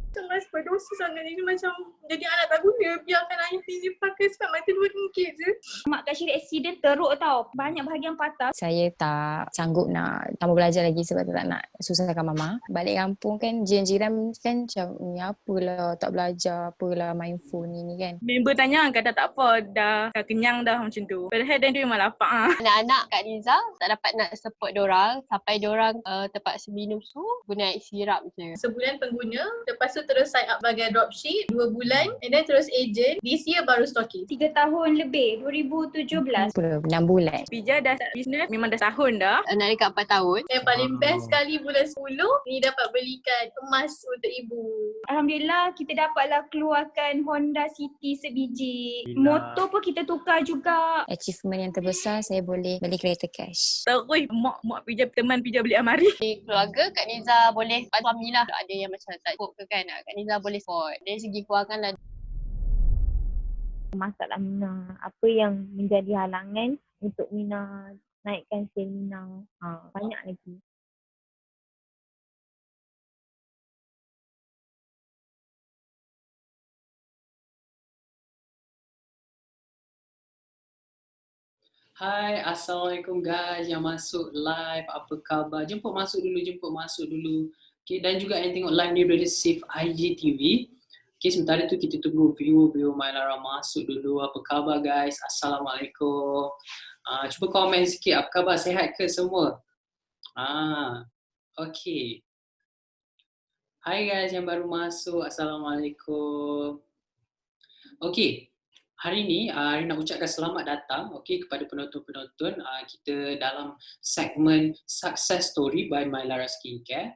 Cemas berdosa sangat ni macam jadi anak tak guna. Biarkan ayah ni pakai sebab mata dua ringgit je. Mak Kak Syiri accident teruk tau. Banyak bahagian patah. Saya tak sanggup nak tambah belajar lagi sebab tak nak susahkan mama. Balik kampung kan jiran-jiran kan macam ni apalah tak belajar, apalah main phone ni kan. Member tanya kata tak apa, dah kenyang dah macam tu. Padahal dia memang lapar. Anak-anak Kak Niza tak dapat nak support diorang sampai diorang terpaksa minum susu guna air sirap je. Sebulan pengguna, lepas tu terus sign up bagai dropship 2 bulan and then terus agent. This year baru stocking. 3 tahun lebih, 2017. 6 bulan. Pija dah start business memang dah tahun dah. Nak dekat 4 tahun. Yang paling best sekali bulan 10 ni dapat belikan emas untuk ibu. Alhamdulillah kita dapatlah keluarkan Honda City sebiji. Motor pun kita tukar juga. Achievement yang terbesar saya boleh beli kereta cash. Terus mak pija teman pija beli almari. Di keluarga Kak Niza boleh bantu suami lah. Ada yang macam tak cukup ke kan, Kak Niza boleh support. Dari segi kewangan lah. Masalah Mina, apa yang menjadi halangan untuk Mina naikkan sale Mina? Banyak lagi. Hai, Assalamualaikum guys yang masuk live. Apa khabar? Jemput masuk dulu. Okay, dan juga yang tengok live ni dari Save IGTV. Okay, sementara tu kita tunggu viewer Mylara masuk dulu. Apa khabar guys? Assalamualaikum. Cuba komen sikit, apa khabar? Sihat ke semua? Okay. Hai guys yang baru masuk. Assalamualaikum. Okay. Hari ni nak ucapkan selamat datang kepada penonton-penonton kita dalam segmen Success Story by Mylara Skincare.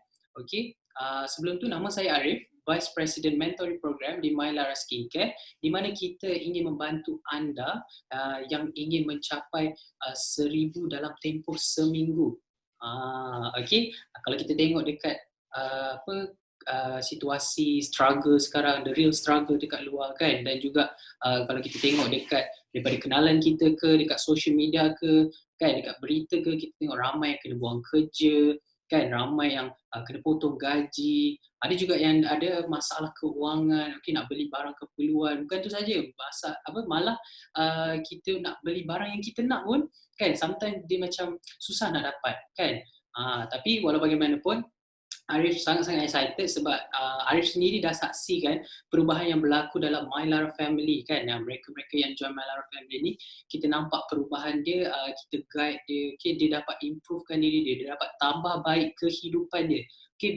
Sebelum tu nama saya Arif, Vice President Mentoring Program di Mylara Skincare, di mana kita ingin membantu anda yang ingin mencapai 1000 dalam tempoh seminggu. Kalau kita tengok dekat situasi struggle sekarang, the real struggle dekat luar kan, dan juga kalau kita tengok dekat daripada kenalan kita ke, dekat social media ke, kan, dekat berita ke, kita tengok ramai yang kena buang kerja, kan, ramai yang kena potong gaji, ada juga yang ada masalah keuangan, nak beli barang keperluan, bukan tu saja, malah kita nak beli barang yang kita nak pun, kan, sometimes dia macam susah nak dapat, kan. Tapi walau bagaimanapun, Arif sangat-sangat excited sebab Arif sendiri dah saksikan perubahan yang berlaku dalam Mylara Family kan. Mereka-mereka yang join Mylara Family ni, kita nampak perubahan dia, kita guide dia, dia dapat improvekan diri dia dapat tambah baik kehidupan dia.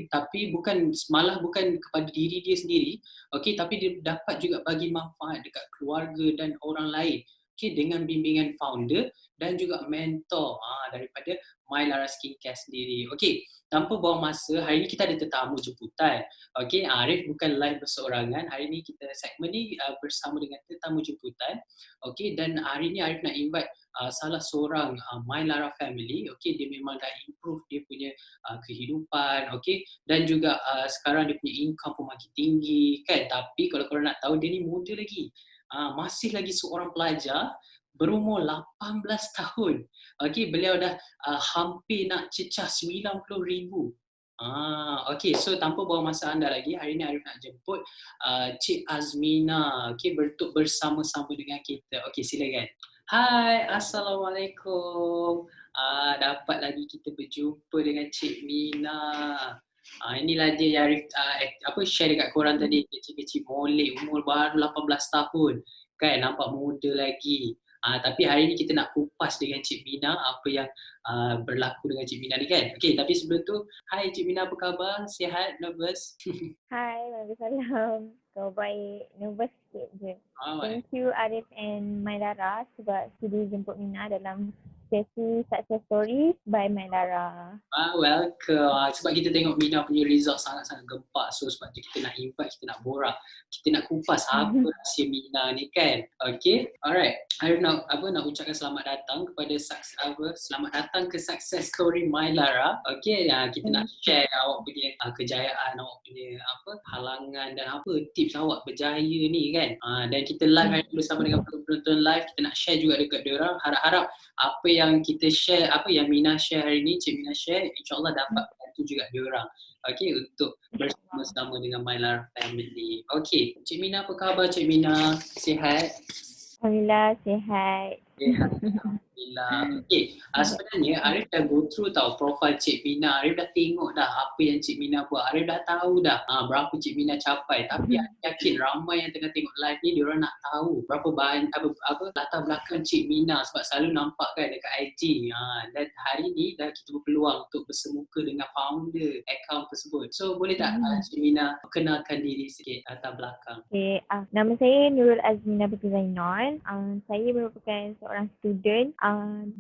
Tapi bukan kepada diri dia sendiri, tapi dia dapat juga bagi manfaat dekat keluarga dan orang lain. Dengan bimbingan founder dan juga mentor daripada Mylara Skincare sendiri. Tanpa buang masa, hari ni kita ada tetamu jemputan. Arif bukan live berseorangan. Hari ni kita segmen ni bersama dengan tetamu jemputan. Dan hari ni Arif nak invite salah seorang Mylara Family. Dia memang dah improve dia punya kehidupan. Dan juga sekarang dia punya income pun makin tinggi kan. Tapi kalau korang nak tahu, dia ni muda lagi. Masih lagi seorang pelajar berumur 18 tahun. Beliau dah hampir nak cecah 90,000. So tanpa buang masa anda lagi, hari ni Arif nak jemput Cik Azmina untuk bersama-sama dengan kita. Silakan. Hai, Assalamualaikum. Dapat lagi kita berjumpa dengan Cik Mina. Inilah dia yang Arif share dekat korang tadi, kecil-kecil molek, umur baru 18 tahun. Kan, nampak muda lagi. Tapi hari ni kita nak kupas dengan Cik Mina apa yang berlaku dengan Cik Mina ni kan. Tapi sebelum tu, hai Cik Mina, apa khabar? Sihat? Nervous? Hai, Waalaikumsalam. Kau baik, nervous sikit je. Thank you Arif and Mylara sebab sudi jemput Mina dalam sesi Success Story by Mylara. Welcome. Sebab kita tengok Mina punya result sangat-sangat gempak. So sebab tu kita nak invite, kita nak borak, kita nak kupas apa rahsia Mina ni kan. Alright. Arif nak ucapkan selamat datang kepada selamat datang ke Success Story Mylara. Kita nak share awak punya kejayaan, awak punya halangan dan apa tips awak berjaya ni kan. Dan kita live hari ni bersama dengan penonton live, kita nak share juga dekat diorang. Harap-harap apa yang kita share, apa yang Mina share hari ni, Cik Mina share, insyaAllah dapat bantu juga diorang. Okay, untuk bersama-sama dengan Mylara family. Okay, Cik Mina apa khabar Cik Mina? Sihat? Alhamdulillah sihat. Sihat. Alhamdulillah. Okay, sebenarnya Arif dah go through tau profil Cik Mina. Arif dah tengok dah apa yang Cik Mina buat. Arif dah tahu dah berapa Cik Mina capai. Tapi Arif yakin ramai yang tengah tengok live ni, diorang nak tahu berapa apa latar belakang Cik Mina, sebab selalu nampak kan dekat IG. Dan hari ni dah kita berpeluang untuk bersemuka dengan founder akaun tersebut. So boleh tak Cik Mina kenalkan diri sikit, latar belakang? Okay, nama saya Nurul Azmina Binti Zainal. Saya merupakan seorang student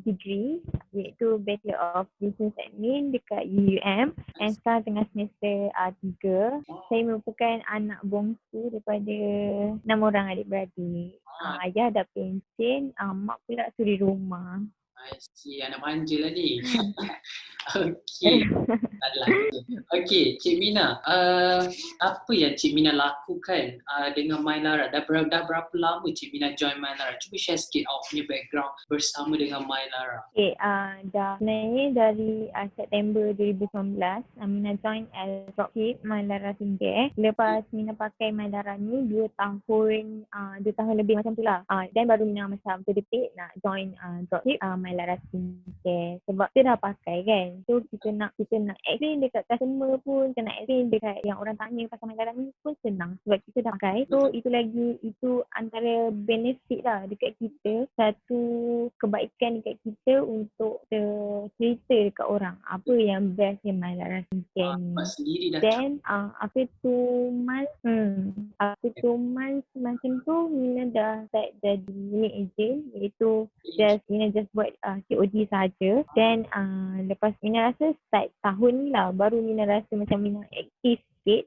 degree iaitu Bachelor of Business Admin dekat UUM and sekarang tengah semester 3. Saya merupakan anak bongsu daripada 6 orang adik-beradik. Ayah dah pension, mak pula suri rumah. I see, anak manja lah ni. Okay. Okay, Cik Mina, apa yang Cik Mina lakukan dengan Mylara? Dah berapa lama Cik Mina join Mylara? Cuba share sikit awak punya background bersama dengan Mylara. Okay, dah sebenarnya dari September 2019, Mina join as dropship Mylara Skincare. Lepas Mina pakai Mylara ni 2 tahun lebih macam tu lah. Dan baru Mina macam terdetik nak join dropship Mylara Skincare. Sebab kita dah pakai kan. So kita nak explain dekat customer pun, kita nak explain dekat yang orang tanya pasal Mylara ni pun senang sebab kita dah pakai. So itu antara benefit lah dekat kita, satu kebaikan dekat kita untuk cerita dekat orang apa yang best yang Mylara Skincare ni. Then after 2 months macam tu Mina dah start jadi unit agent, iaitu Mina just buat COD saja. Then lepas Mina rasa start tahun ni lah baru Mina rasa macam Mina aktif sikit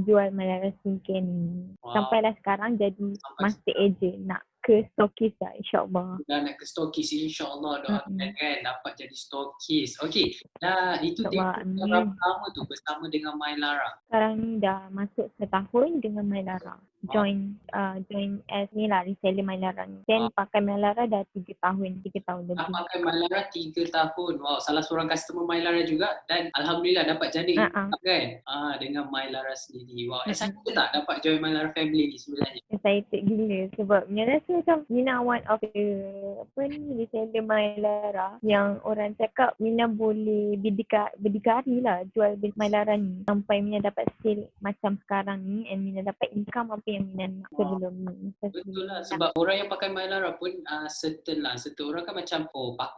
jual Mylara Skincare ni. Sampailah sekarang jadi master agent, nak ke stokis lah insyaAllah. Dah nak ke stokis, insyaAllah doakan kan dapat jadi stokis. Okay, dah itu tempoh berapa lama tu bersama dengan Mylara? Sekarang ni dah masuk setahun dengan Mylara. Join as ni lah reseller Mylara ni. Then pakai Mylara dah 3 tahun lebih. Pakai Mylara 3 tahun. Wow, salah seorang customer Mylara juga dan Alhamdulillah dapat jadi kan dengan Mylara sendiri. Wow, excited tak dapat join Mylara family ni sebenarnya? Excited gila sebab Mina rasa macam Mina one of the reseller Mylara yang orang cakap Mina boleh berdikari lah jual Mylara ni sampai Mina dapat sale macam sekarang ni and Mina dapat income apa yang Mina nak sebelum ni. Betul lah, sebab orang yang pakai Mylara pun certain orang kan macam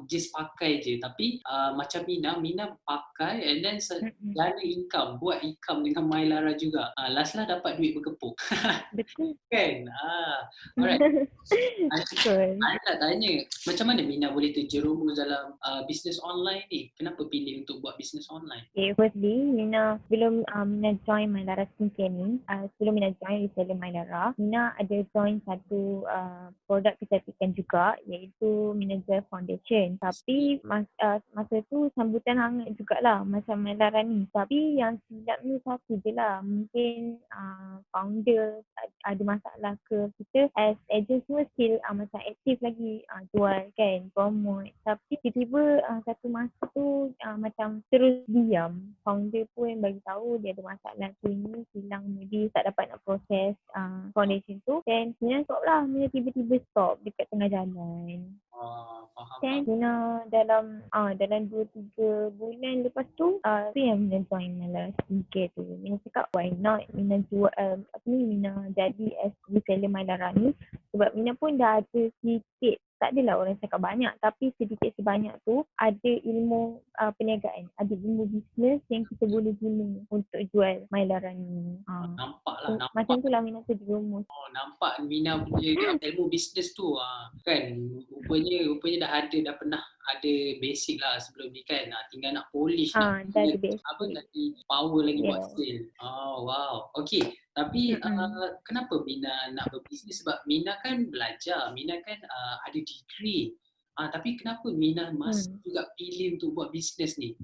just pakai je, tapi macam Mina pakai and then jana income, buat income dengan Mylara juga. Last lah dapat duit berkepuk. Betul. Kan? Alright. Betul. Saya nak tanya, macam mana Mina boleh terjerumus dalam bisnes online ni? Kenapa pilih untuk buat bisnes online? Okay, firstly, sebelum Mina join Mylara Skincare ni, sebelum Mina join reseller Mylara, Mina ada join satu produk kecantikan juga, iaitu Mina jual foundation. Tapi masa tu sambutan hangat jugalah macam Mylara ni. Tapi yang silap ni satu je lah, mungkin founder ada masalah ke, kita as agent semua still macam aktif lagi jual kan, promote. Tapi tiba-tiba satu masa tu macam terus diam. Founder pun bagi tahu dia ada masalah tu ni, hilang, maybe tak dapat nak proses foundation tu. Dan Mina stop lah, Mina tiba-tiba stop dekat tengah jalan. Faham. Dan Mina dalam 2-3 bulan lepas tu yang Mina join Mylara Skincare tu. Mina cakap why not Mina jual Mina jadi as reseller Mylara ni, sebab Mina pun dah ada sedikit, tak adalah orang cakap banyak, tapi sedikit sebanyak tu ada ilmu perniagaan, ada ilmu bisnes yang kita boleh guna untuk jual Mylara ni. Nampak. Macam tu lah Mina terjerumus. Nampak Mina punya ilmu bisnes tu kan, rupanya dah pernah ada basic lah sebelum ni kan. Tinggal nak polish dah ada basic. Lagi power lagi buat sale. Wow. Okay. Tapi kenapa Mina nak berbisnes? Sebab Mina kan belajar, Mina kan ada degree. Tapi kenapa Mina masih juga pilih untuk buat bisnes ni?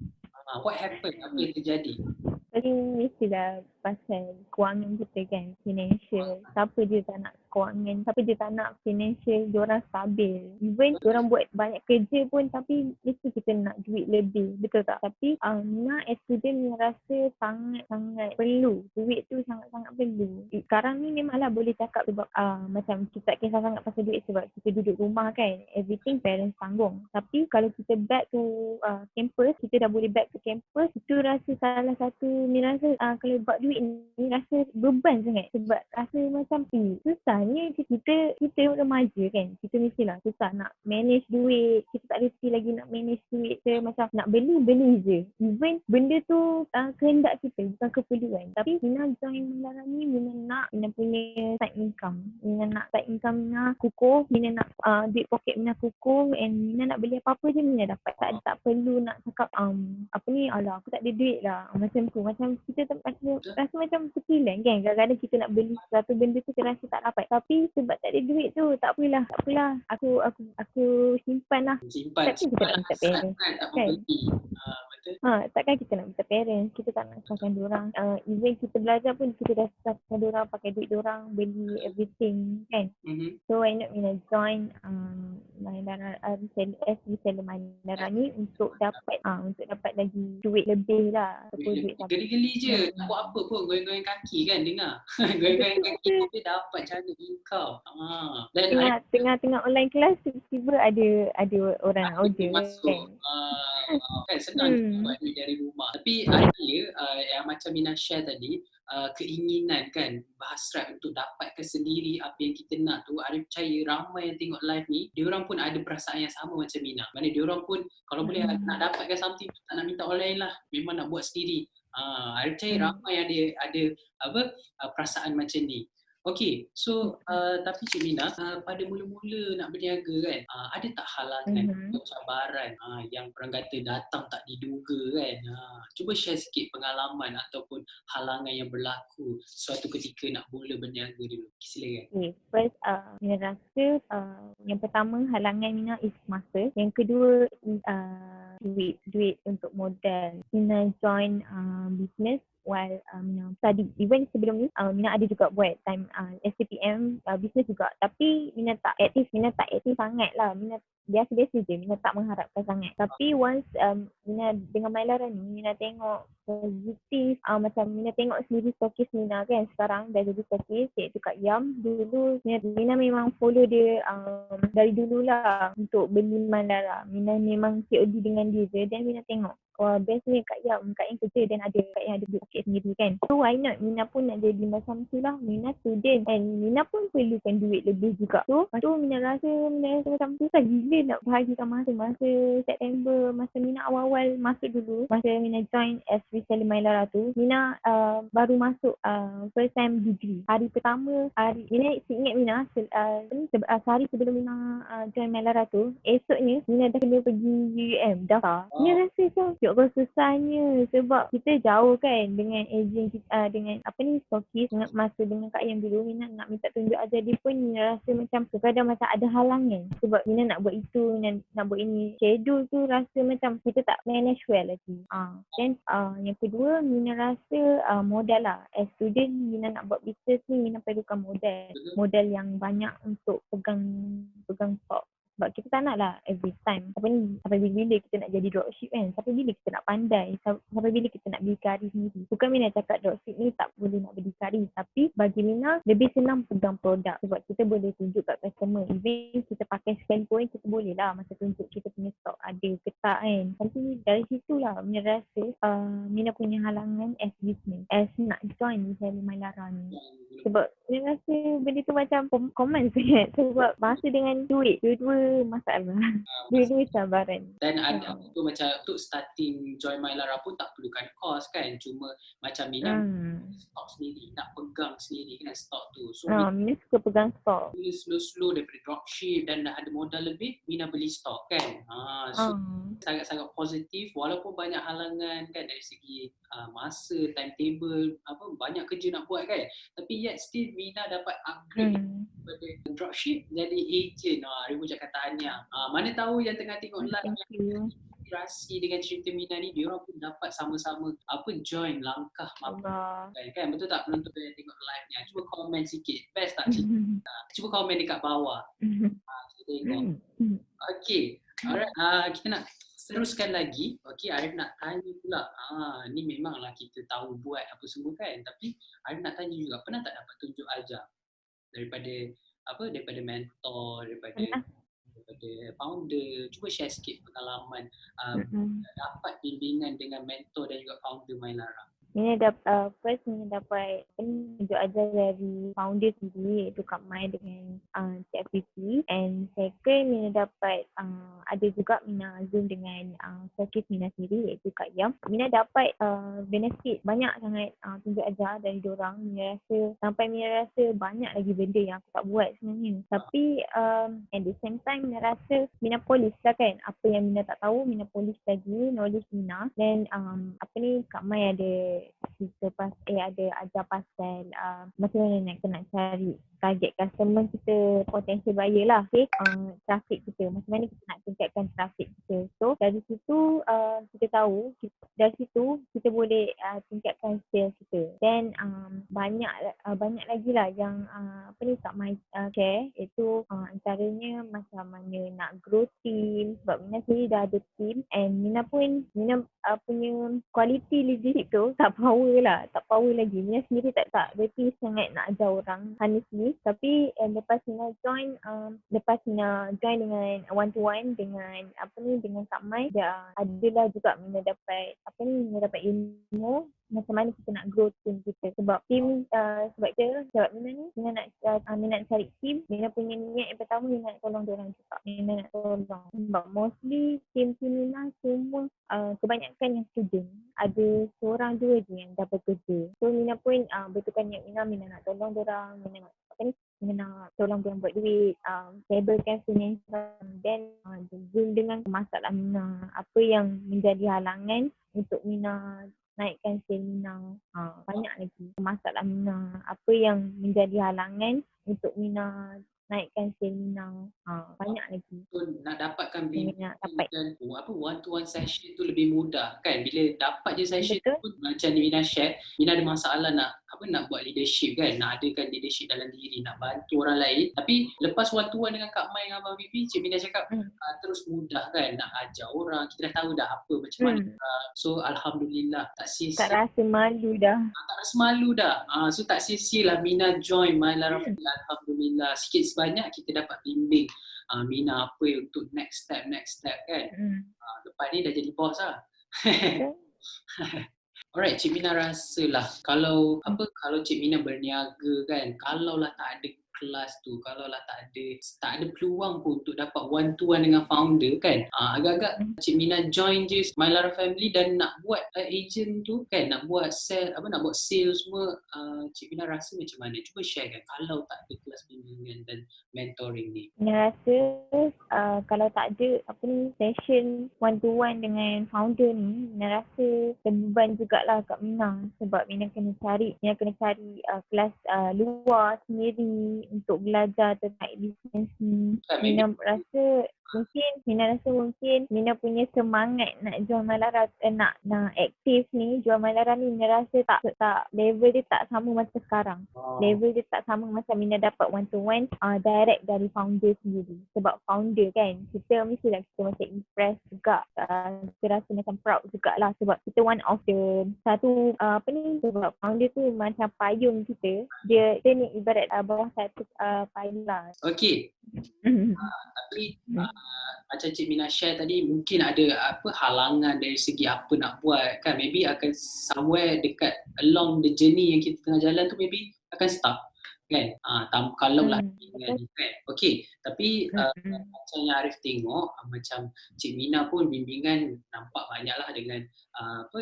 What happened? Apa yang terjadi? Tapi mestilah pasal kewangan kita kan, financial. Siapa je tak nak kewangan, tapi dia tak nak financial diorang stabil. Even diorang buat banyak kerja pun tapi mesti kita nak duit lebih, betul tak? Tapi Mina as student Mina rasa sangat-sangat perlu. Duit tu sangat-sangat perlu. Sekarang ni memanglah boleh cakap sebab macam kita tak kisah sangat pasal duit sebab kita duduk rumah kan. Everything parents tanggung. Tapi kalau kita back to campus, kita dah boleh back to campus, itu rasa salah satu Mina rasa kalau buat duit ni rasa beban sangat sebab rasa macam susahnya kita remaja kan. Kita mestilah susah nak manage duit. Kita tak reti lagi nak manage duit ke, macam nak beli je. Even benda tu kehendak kita, bukan keperluan. Tapi Mina join Melara ni, Mina punya side income. Mina nak side income Mina kukuh. Mina nak duit poket Mina kukuh, and Mina nak beli apa-apa je Mina dapat. Tak perlu nak cakap alah aku tak ada duit lah. Macam tu. Macam kita rasa macam kecilan kan. Kadang-kadang kita nak beli satu benda tu kita rasa tak dapat. Tapi sebab tak ada duit tu, tak apalah. Aku simpan lah. Takkan kita nak minta parents kan? Takkan kita nak minta parents. Kita tak nak susahkan diorang. Even kita belajar pun kita dah susahkan diorang, pakai duit diorang, beli everything kan. So why not Mina join Melara reseller Melara ni untuk dapat lagi duit lebih lah. Geli-geli je. Nak buat apa pun, goyang-goyang kaki kan dengar. Goyang-goyang kaki tapi dapat cara income. Dan tengah online kelas tiba-tiba ada orang nak order masuk. Kan senang buat duit dari rumah. Tapi ada yang macam Mina share tadi, keinginan kan, berhasrat untuk dapatkan sendiri apa yang kita nak tu. Ada percaya ramai yang tengok live ni, diorang pun ada perasaan yang sama macam Mina. Mana diorang pun kalau boleh nak dapatkan something, tak nak minta orang lain lah, memang nak buat sendiri. Ada percaya ramai yang ada perasaan macam ni. Okay, so tapi Cik Mina, pada mula-mula nak berniaga kan, ada tak halangan atau cabaran yang orang kata datang tak diduga kan? Cuba share sikit pengalaman ataupun halangan yang berlaku suatu ketika nak mula berniaga dulu. Silakan. Okay, first Mina rasa yang pertama halangan Mina is masa. Yang kedua is duit untuk modal. Mina join business while Mina study. Even sebelum ni Mina ada juga buat time SCPM business juga, tapi Mina tak aktif sangat lah. Mina biasa-biasa je, Mina tak mengharapkan sangat. Tapi once Mina dengan Melara ni, Mina tengok positif, macam Mina tengok sendiri stokis Mina kan sekarang dah jadi stokis, iaitu Kak Yam. Dulu Mina memang follow dia dari dululah untuk beli Melara. Mina memang COD dengan dia je, dan Mina tengok wah best ni Kak Yam kerja dan Kak Yam ada duit poket sendiri kan. So why not Mina pun nak jadi macam tu lah. Mina student and Mina pun perlukan duit lebih juga. So lepas tu Mina rasa macam susah gila nak bahagikan masa September, masa Mina awal-awal masuk dulu, masa Mina join as reseller Melara tu, Mina baru masuk first time degree. Hari pertama, Mina ingat Mina sehari sebelum Mina join Melara tu, esoknya Mina dah kena pergi UUM daftar. Mina rasa macam ya Allah susahnya sebab kita jauh kan dengan ejen kita, dengan stokis, dengan masa dengan Kak Yam dulu. Mina nak minta tunjuk ajar dia pun Mina rasa macam kadang macam ada halangan sebab Mina nak buat itu, nak buat ini. Schedule tu rasa macam kita tak manage well lagi. Then yang kedua Mina rasa modal lah. As student Mina nak buat business ni, Mina perlukan modal yang banyak untuk pegang stok. Sebab kita tak nak lah every time. Sampai bila kita nak jadi dropship kan? Sampai bila kita nak pandai? Sampai bila kita nak berdikari sendiri? Bukan Mina cakap dropship ni tak boleh nak berdikari. Tapi bagi Mina lebih senang pegang produk. Sebab kita boleh tunjuk kat customer. Even kita pakai sekali pun kita boleh lah masa tunjuk kita punya stok ada ke tak kan? Tapi dari situ lah Mina rasa Mina punya halangan as business. As nak join misalnya Melara ni. Sebab Mina rasa benda tu macam common sangat. Sebab masa dengan duit, dua-dua masalah. Dua-dua cabaran. Dan ada tu macam untuk starting join Melara pun tak perlukan cost kan. Cuma macam Mina stok sendiri, nak pegang sendiri kan stok tu. So Mina suka pegang stok. Slow-slow daripada dropship dan dah ada modal lebih, Mina beli stok kan. So sangat-sangat positif walaupun banyak halangan kan dari segi masa, timetable, banyak kerja nak buat kan. Tapi yet still Mina dapat upgrade daripada dropship jadi agent. Dia ucap kata tahniah. Mana tahu yang tengah tengok live inspirasi dengan cerita Mina ni, diorang pun dapat sama-sama join langkah Allah. kan, betul tak penonton yang tengok live ni? Cuba komen sikit, best tak cerita? Cuba komen dekat bawah. Kita tengok. Okay, alright, kita nak teruskan lagi. Okay, Arif nak tanya pula. Ni memanglah kita tahu buat apa semua kan, tapi Arif nak tanya juga, pernah tak dapat tunjuk ajar daripada mentor, daripada founder? Cuba share sikit pengalaman dapat bimbingan dengan mentor dan juga founder Mylara. Mina dapat tunjuk ajar dari founder sendiri, iaitu Kak Mai dengan Cik Fifi. And second, Mina dapat ada juga Mina Zoom dengan Sakis Mina sendiri, iaitu Kak Yam. Mina dapat benefit banyak sangat tunjuk ajar dari diorang. Mina rasa banyak lagi benda yang aku tak buat sebenarnya. Tapi at the same time, Mina rasa Mina polish lah kan. Apa yang Mina tak tahu, Mina polish lagi knowledge Mina. Dan Kak Mai ada ada ajar pasal macam mana nak cari target customer kita, potential buyer lah, okay? Traffic kita, macam mana kita nak tingkatkan traffic kita. So dari situ kita tahu, dari situ kita boleh tingkatkan sales kita. Dan banyak lagi lah yang Kak Mai share, iaitu antaranya macam mana nak grow team. Sebab Mina sendiri dah ada team, and Mina punya quality leadership tu tak power lagi. Mina sendiri tak berarti sangat nak ajar orang honestly. Tapi lepas Mina join dengan one to one dengan Kak Mai, adalah juga Mina dapat ilmu macam mana kita nak grow team kita. Sebab team sebab Mina nak cari team. Mina punya niat yang pertama, Mina nak tolong diorang juga. Mina nak tolong sebab mostly team Mina semua kebanyakan yang student. Ada seorang dua je yang dapat kerja. So Mina pun betulkan niat Mina nak tolong diorang. Mina nak tolong diorang buat duit, stablekan financial. Dan Zoom dengan masalah Mina, apa yang menjadi halangan untuk Mina naikkan sale Mina. Banyak lagi masalah Mina, apa yang menjadi halangan untuk Mina naikkan sale Mina. Banyak lagi. So, nak dapatkan bimbingan dan one to one session tu lebih mudah kan. Bila dapat je session tu, macam Mina share, Mina ada masalah nak buat leadership kan, nak adakan leadership dalam diri, nak bantu orang lain. Tapi lepas one to one dengan Kak Mai dengan Abang Vivi, Cik Mina cakap terus mudah kan nak ajar orang. Kita dah tahu dah apa macam mana. So alhamdulillah, tak sia-sia. Tak rasa malu dah. So tak sia-sia lah Mina join Mylara. Alhamdulillah, sikit sebanyak kita dapat bimbing Mina apa untuk next step kan. Lepas ni dah jadi bos lah. Alright, Cik Mina rasalah kalau Cik Mina berniaga kan, kalaulah tak ada kelas tu, kalaulah tak ada peluang pun untuk dapat one to one dengan founder kan, agak-agak Cik Mina join je Mylara Family dan nak buat agent tu kan, nak buat sales semua, Cik Mina rasa macam mana? Cuba share kan kalau tak ada kelas bimbingan dan mentoring ni. Mina rasa kalau tak ada session one to one dengan founder ni, Mina rasa terbeban jugalah kat Mina. Sebab Mina kena cari kelas luar sendiri untuk belajar tentang business ni. Mina rasa mungkin Mina punya semangat nak jual Mylara, nak aktif ni, jual Mylara ni, Mina rasa tak level dia tak sama macam sekarang. Level dia tak sama macam Mina dapat one to one direct dari founder sendiri. Sebab founder kan, kita mestilah kita macam impress juga, kita rasa macam proud jugalah sebab kita one of the sebab founder tu macam payung kita. Dia ni ibarat bawah satu payung lah. Okey. Tapi macam Cik Mina share tadi, mungkin ada halangan dari segi apa nak buat kan, maybe akan somewhere dekat along the journey yang kita tengah jalan tu maybe akan stuck kan, kalau lah kan. Okey, tapi macam yang Arif tengok, macam Cik Mina pun bimbingan nampak banyaklah dengan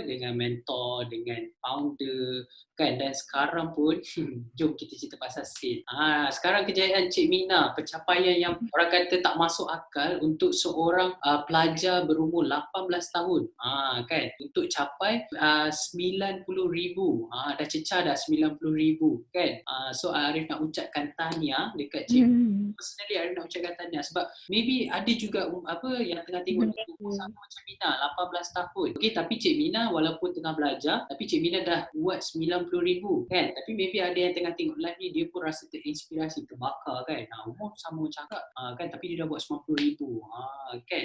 dengan mentor, dengan founder kan, dan sekarang pun jom kita cerita pasal sale. Sekarang kejayaan Cik Mina, pencapaian yang orang kata tak masuk akal untuk seorang pelajar berumur 18 tahun kan, untuk capai 90,000, dah cecah dah 90,000 kan. So Arif Arif nak ucapkan tahniah dekat Cik Mina. Personally Arif nak ucapkan tahniah sebab maybe ada juga yang tengah tengok ni umur sama macam Mina, 18 tahun. Okay, tapi Cik Mina walaupun tengah belajar, tapi Cik Mina dah buat 90,000 kan. Tapi maybe ada yang tengah tengok live ni, dia pun rasa terinspirasi, terbakar kan. Umur sama macam Kak kan, tapi dia dah buat 90,000 kan.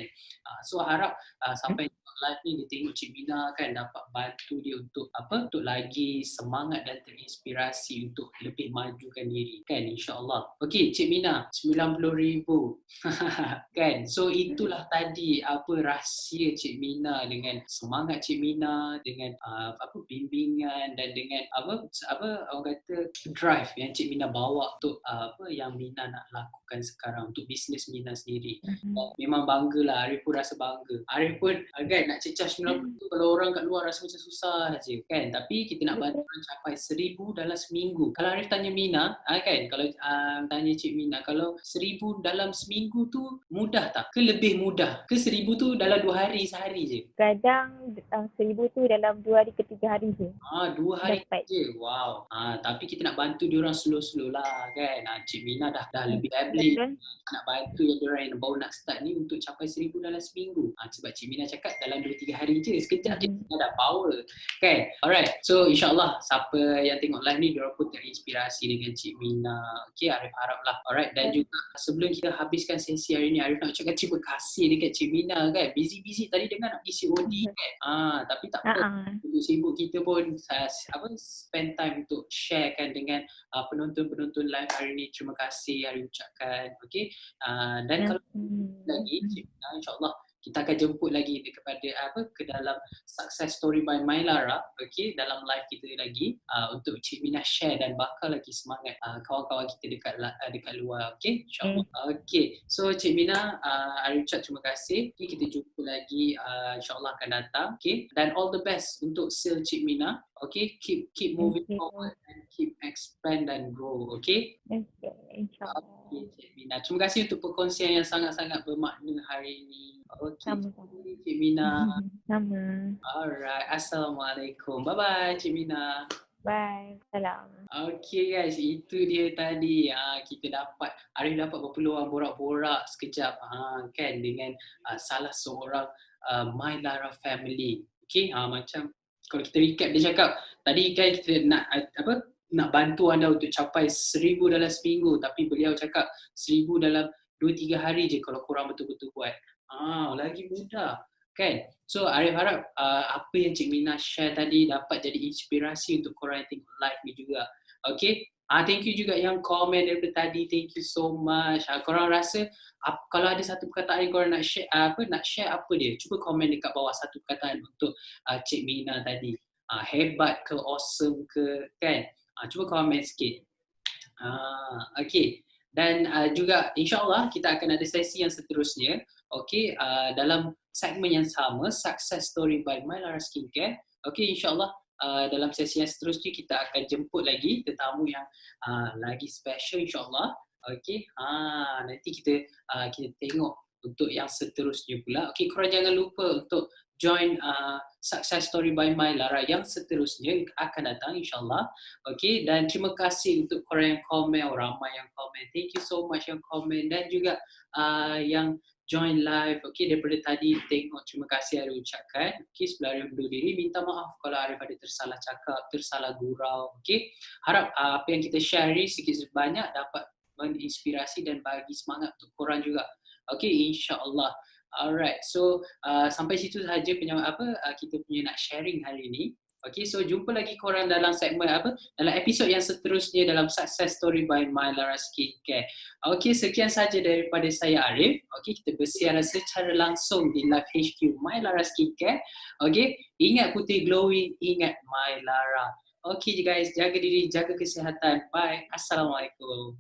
So harap sampai live ni dia tengok Cik Mina kan, dapat bantu dia untuk untuk lagi semangat dan terinspirasi untuk lebih majukan diri kan, insyaAllah. Okey Cik Mina, 90,000 kan. So itulah tadi rahsia Cik Mina, dengan semangat Cik Mina, dengan bimbingan dan dengan orang kata drive yang Cik Mina bawa untuk yang Mina nak lakukan sekarang untuk bisnes Mina sendiri. Memang banggalah, Arif pun rasa bangga. Arif pun kan nak cecah 90 tu, kalau orang kat luar rasa macam susah saja kan, tapi kita nak bantu orang capai 1,000 dalam seminggu. Kalau Arif tanya Mina kan, kalau tanya Cik Mina, kalau 1,000 dalam seminggu tu mudah tak? Ke lebih mudah? Ke 1,000 tu dalam 2 hari, sehari je? Kadang 1,000 tu dalam 2 hari ke 3 hari je. 2 hari dapat je. Wow. Tapi kita nak bantu diorang slow-slow lah kan. Cik Mina dah lebih tablet. Nak bantu yang diorang yang baru nak start ni untuk capai 1,000 dalam seminggu. Sebab Cik Mina cakap dalam 2-3 hari je. Sekejap je kita dah power kan. Alright. So insyaAllah siapa yang tengok live ni, diorang pun terinspirasi dengan Cik Mina. Okay, Arif harap lah. Alright. Dan juga sebelum kita habiskan sesi hari ni, Arif nak ucapkan terima kasih dekat Cik Mina kan. Busy-busy tadi dengar nak isi COD kan. Tapi tak apa. Sibuk kita pun spend time untuk share kan dengan penonton-penonton live hari ni. Terima kasih Arif ucapkan. Okay. Dan kalau lagi Cik Mina, insyaAllah kita akan jemput lagi kepada ke dalam Success Story by Mylara, okay, dalam live kita lagi untuk Cik Mina share dan bakal lagi semangat kawan-kawan kita dekat luar, okay, insyaAllah. Okay, so Cik Mina, Arif ucap terima kasih. Okay, kita jumpa lagi insyaAllah akan datang, okay, dan all the best untuk sale Cik Mina. Okay, keep moving forward and keep expand and grow, okay? Okay, insyaAllah. Okay, Cik Mina. Terima kasih untuk perkongsian yang sangat-sangat bermakna hari ini. Okay, Sama-sama. Cik Mina. Sama. Alright, Assalamualaikum. Bye-bye Cik Mina. Bye. Salam. Okay guys, itu dia tadi Arif dapat berpeluang borak-borak sekejap kan dengan salah seorang Mylara family. Okay, macam kalau kita recap, dia cakap tadi kan kita nak bantu anda untuk capai 1,000 dalam seminggu, tapi beliau cakap 1,000 dalam 2-3 hari je kalau korang betul-betul buat. Lagi mudah kan. So Arif harap apa yang Cik Mina share tadi dapat jadi inspirasi untuk korang yang tengok live ni juga. Okay, thank you juga yang komen daripada tadi. Thank you so much. Korang rasa kalau ada satu perkataan yang korang nak share apa dia, cuba komen dekat bawah satu perkataan untuk Cik Mina tadi. Hebat ke, awesome ke kan. Cuba komen sikit. Okay. Dan juga insyaAllah kita akan ada sesi yang seterusnya, okay, dalam segmen yang sama, Success Story by Mylara Skincare. Okay, insyaAllah dalam sesi yang seterusnya kita akan jemput lagi tetamu yang lagi special insyaAllah. Okay, nanti kita tengok untuk yang seterusnya pula. Okay, korang jangan lupa untuk join Success Story by Mylara yang seterusnya akan datang insyaAllah. Okay, dan terima kasih untuk korang yang komen, ramai yang komen. Thank you so much yang komen dan juga yang join live. Okay, daripada tadi tengok, terima kasih Arif ucapkan. Okay, sebelum Arif undur diri, minta maaf kalau Arif ada tersalah cakap, tersalah gurau. Okay, harap apa yang kita share ni sikit sebanyak dapat menginspirasi dan bagi semangat untuk korang juga. Okay, insyaAllah. Alright, so sampai situ sahaja kita punya nak sharing hari ini. Okay, so jumpa lagi korang dalam segmen dalam episod yang seterusnya dalam Success Story by Mylara Skincare. Okay, sekian saja daripada saya Arif. Okay, kita bersiaran secara langsung di live HQ Mylara Skincare. Okay, ingat putih glowing, ingat Mylara. Okay guys, jaga diri, jaga kesihatan. Bye. Assalamualaikum.